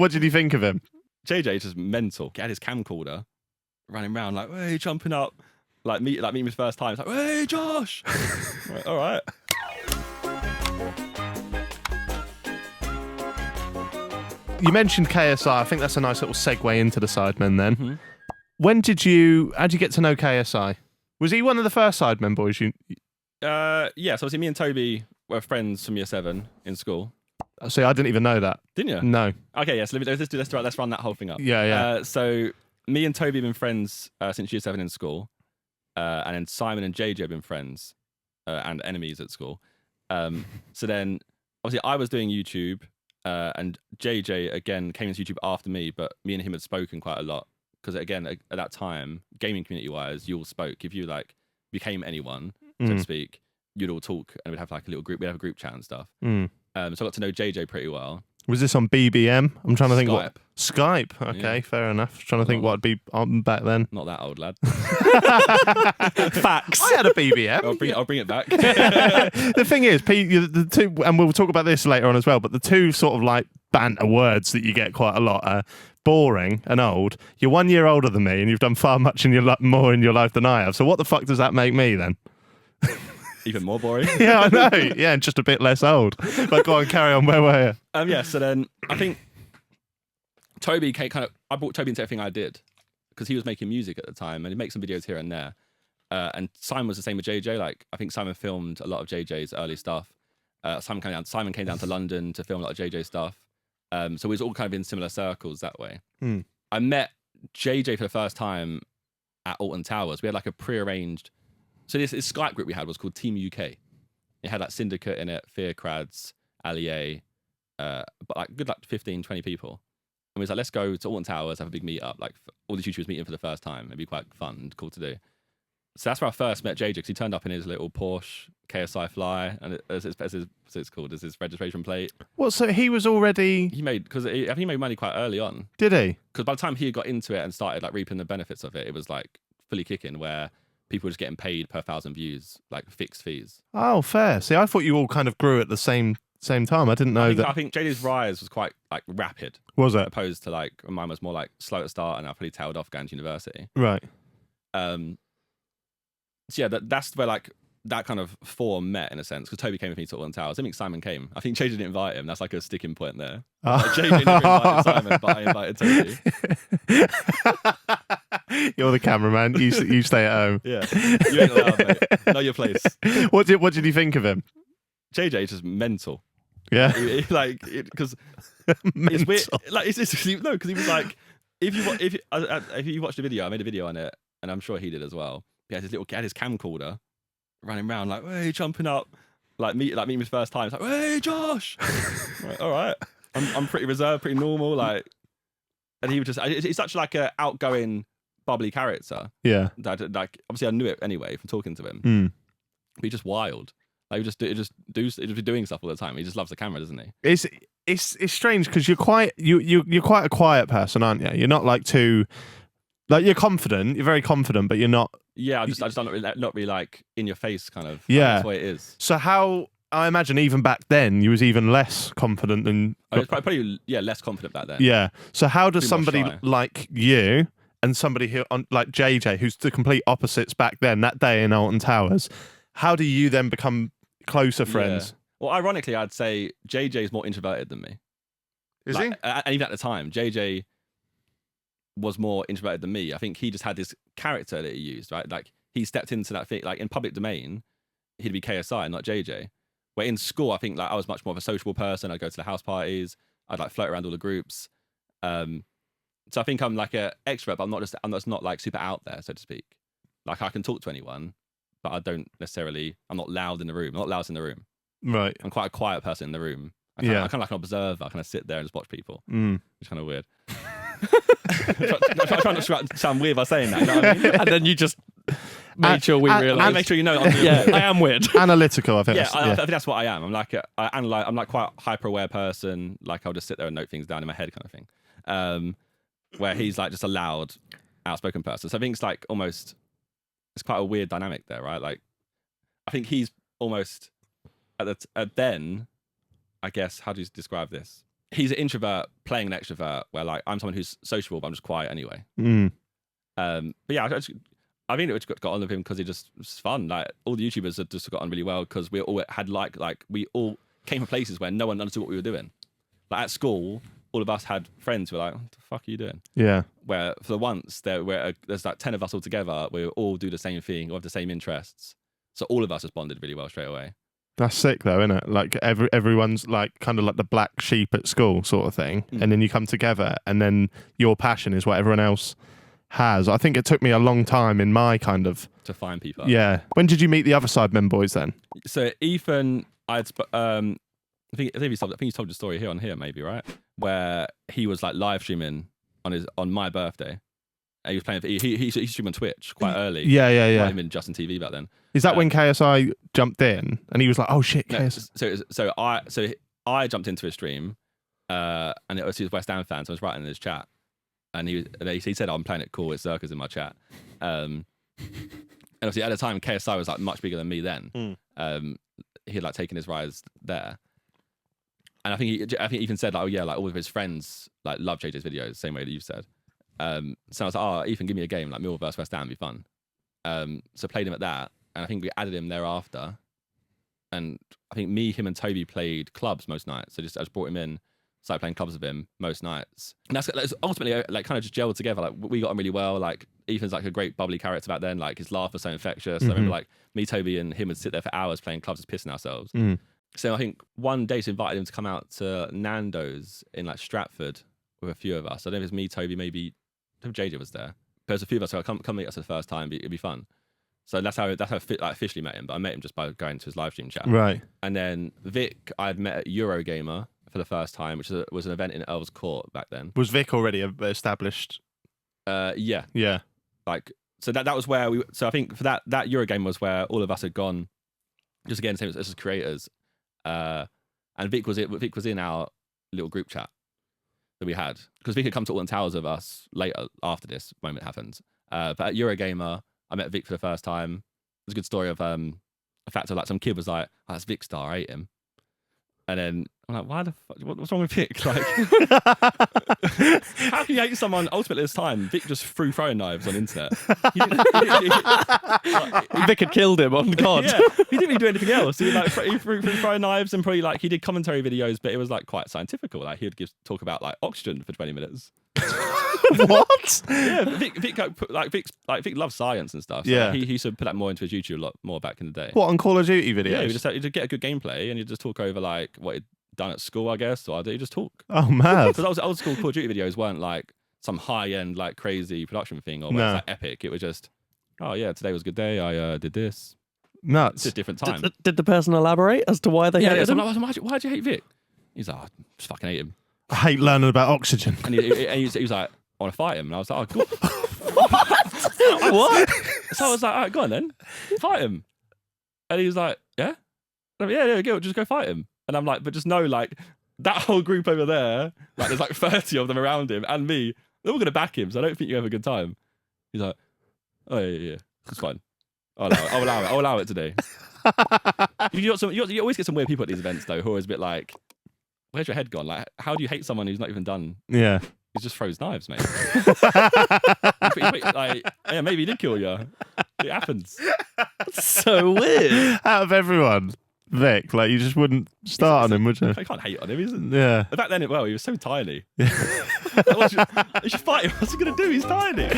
What did you think of him? JJ is just mental. He had his camcorder running around like, hey, jumping up. Like meeting his first time. It's like, hey, Josh. Like, all right. You mentioned KSI. I think that's a nice little segue into the Sidemen then. Mm-hmm. How'd you get to know KSI? Was he one of the first Sidemen boys? Yeah, so obviously me and Toby were friends from year 7 in school. See, I didn't even know that. Didn't you? No. Okay, yeah, so let's run that whole thing up. Yeah. So me and Toby have been friends since year 7 in school. And then Simon and JJ have been friends and enemies at school. So then, obviously, I was doing YouTube, and JJ, again, came into YouTube after me, but me and him had spoken quite a lot. Because, again, at that time, gaming community-wise, you all spoke. If you, like, became anyone, so to speak, you'd all talk, and we'd have, like, we'd have a group chat and stuff. So I got to know JJ pretty well. Was this on BBM? I'm trying to think Skype. Skype. Okay, fair enough. Trying to think what it'd be on back then. Not that old, lad. Facts. I had a BBM. I'll bring it back. The thing is, the two, and we'll talk about this later on as well, but the two sort of like banter words that you get quite a lot are boring and old. You're 1 year older than me, and you've done far much more in your life than I have. So what the fuck does that make me then? Even more boring. Yeah, I know. Yeah, and just a bit less old. But go on, carry on. Where were you? Yeah, so then I think Toby I brought Toby into everything I did because he was making music at the time and he'd make some videos here and there. And Simon was the same with JJ. Like, I think Simon filmed a lot of JJ's early stuff. Simon came down to London to film a lot of JJ stuff. So we was all kind of in similar circles that way. I met JJ for the first time at Alton Towers. We had like a prearranged. So this Skype group we had was called Team UK. It had like Syndicate in it, Fear Crads, Allier, but like good like 15, 20 people. And we was like, let's go to Alton Towers, have a big meet up, like all the YouTubers meeting for the first time. It'd be quite fun and cool to do. So that's where I first met JJ because he turned up in his little Porsche KSI Fly, and as it's called, as his registration plate. What? So he was already. He made I think he made money quite early on. Did he? Because by the time he got into it and started like reaping the benefits of it, it was like fully kicking where people were just getting paid per 1,000 views, like fixed fees. Oh, fair. See, I thought you all kind of grew at the same time. I didn't know that. I think JJ's rise was quite like rapid. Was it? Opposed to like mine was more like slow at start, and I probably tailed off going to university. Right. So yeah, that's where like that kind of form met in a sense because Toby came with me to Alton Towers. I think Simon came. I think JJ didn't invite him. That's like a sticking point there. Like, JJ never invited Simon, but I invited Toby. You're the cameraman. You stay at home. Yeah, you ain't allowed, mate. Know your place. What did you think of him? JJ is just mental. Yeah, because it's weird. Like no, because he was like, if you watch the video, I made a video on it, and I'm sure he did as well. He had his camcorder running around like, hey, jumping up, meeting his first time. It's like, hey, Josh. Like, all right, I'm pretty reserved, pretty normal, like, and he was just, he's such like a outgoing, bubbly character. Yeah, that like obviously I knew it anyway from talking to him. But he's just wild. Like he just be doing stuff all the time. He just loves the camera, doesn't he? It's strange because you're quite a quiet person, aren't you? You're not like too. Like you're confident, you're very confident, but you're not. Yeah, I just not really like in your face kind of. Yeah, that's the way it is. So how I imagine even back then you was even less confident than. It's probably less confident back then. Yeah. So how does somebody like you and somebody who like JJ, who's the complete opposites back then that day in Alton Towers, how do you then become closer friends? Yeah. Well, ironically, I'd say JJ is more introverted than me. Is he? And even at the time, JJ was more introverted than me. I think he just had this character that he used, right? Like he stepped into that thing, like in public domain, he'd be KSI, not JJ. Where in school, I think like I was much more of a sociable person. I'd go to the house parties. I'd like float around all the groups. So I think I'm like an extrovert, but I'm just not like super out there, so to speak. Like I can talk to anyone, but I don't necessarily. I'm not loud in the room. I'm not loud in the room. Right. I'm quite a quiet person in the room. I'm kind of like an observer. I kind of sit there and just watch people. It's kind of weird. I try not to sound weird by saying that. You know what I mean? And then you just made sure we realised. And make sure you know. Yeah, I am weird. Analytical, I think. Yeah, I think that's what I am. I'm like I'm like quite a hyper-aware person. Like I'll just sit there and note things down in my head, kind of thing. Where he's like just a loud, outspoken person. So I think it's like almost it's quite a weird dynamic there, right? Like I think he's almost then. I guess how do you describe this? he's an introvert playing an extrovert, where like I'm someone who's sociable, but I'm just quiet anyway. But yeah, I think it got on with him because it just was fun. Like all the YouTubers had just got on really well because we all had like we all came from places where no one understood what we were doing. Like at school, all of us had friends who were like, "What the fuck are you doing?" Yeah. Where for once there's like 10 of us all together. We all do the same thing, or have the same interests. So all of us just bonded really well straight away. That's sick though, isn't it? Like everyone's like kind of like the black sheep at school sort of thing, and then you come together, and then your passion is what everyone else has. I think it took me a long time in my kind of to find people. Yeah. When did you meet the other Sidemen boys then? So Ethan, I think you told the story here maybe, right? Where he was like live streaming on my birthday. And he was playing. He streamed on Twitch quite early. Yeah. Might have been Justin TV back then. Is that when KSI jumped in and he was like, "Oh shit, KSI"? No, so I jumped into his stream, and it was his West Ham fan. So I was writing in his chat, and he said, "I'm playing it cool. It's Zerkaa's in my chat." And obviously at the time, KSI was like much bigger than me then. He had like taken his rise there, and I think he even said like, "Oh yeah, like all of his friends like love JJ's videos, same way that you've said." So I was like, "Oh, Ethan, give me a game like Millwall versus West Ham, be fun." So played him at that, and I think we added him thereafter. And I think me, him, and Toby played clubs most nights. So I just brought him in, started playing clubs with him most nights, and that's ultimately like kind of just gelled together. Like we got on really well. Like Ethan's like a great bubbly character back then. Like his laugh was so infectious. I remember like me, Toby, and him would sit there for hours playing clubs, just pissing ourselves. So I think one day she invited him to come out to Nando's in like Stratford with a few of us. I don't know if it was me, Toby, maybe I think JJ was there. But there's a few of us who come meet us for the first time. It'd be fun. So that's how I officially met him. But I met him just by going to his live stream chat. Right. And then Vic, I'd met at Eurogamer for the first time, which was an event in Earl's Court back then. Was Vic already established? Yeah. Yeah. Like so that was where we. So I think for that Eurogame was where all of us had gone. Just again, same as creators. And Vic was in our little group chat that we had, because Vic had come to Alton Towers with us later after this moment happened. But at Eurogamer, I met Vic for the first time. It was a good story of a fact of like some kid was like, "Oh, that's Vic Star, I hate him." And then I'm like, "Why the fuck? What's wrong with Vic? Like, how can you hate someone?" Ultimately, this time, Vic just threw throwing knives on the internet. Vic had killed him on God. Yeah, he didn't really do anything else. He threw throwing knives, and probably like he did commentary videos, but it was like quite scientific. Like he would talk about like oxygen for 20 minutes. What? Yeah, Vic loves science and stuff. So Yeah. he used to put that more into his YouTube a lot more back in the day. What, on Call of Duty videos? Yeah, he'd get a good gameplay and he'd just talk over like what he'd done at school, I guess. So he'd just talk. Oh, mad. Because old school Call of Duty videos weren't like some high end like crazy production thing or where it's like epic. It was just, oh yeah, today was a good day. I did this. It's Nuts. a different time. Did the person elaborate as to why they hated him? Why'd you hate Vic? He's like, I just fucking hate him. I hate learning about oxygen. And he was like, I want to fight him. And I was like, oh, God. What? So I was like, all right, go on then. Fight him. And he was like, yeah? And I'm like, yeah, go, just go fight him. And I'm like, but just know, like, that whole group over there, like, there's like 30 of them around him and me, they're all going to back him, so I don't think you have a good time. He's like, oh, yeah, it's fine. I'll allow it today. You always get some weird people at these events, though, who are always a bit like, where's your head gone? Like, how do you hate someone who's not even done? Yeah. He just throws knives, mate. Like, yeah, maybe he did kill you. It happens. So weird. Out of everyone, Vic, like you just wouldn't start on him, would you? I can't hate on him, isn't it? Yeah. Back then, he was so tiny. You should fight him. What's he going to do? He's tiny.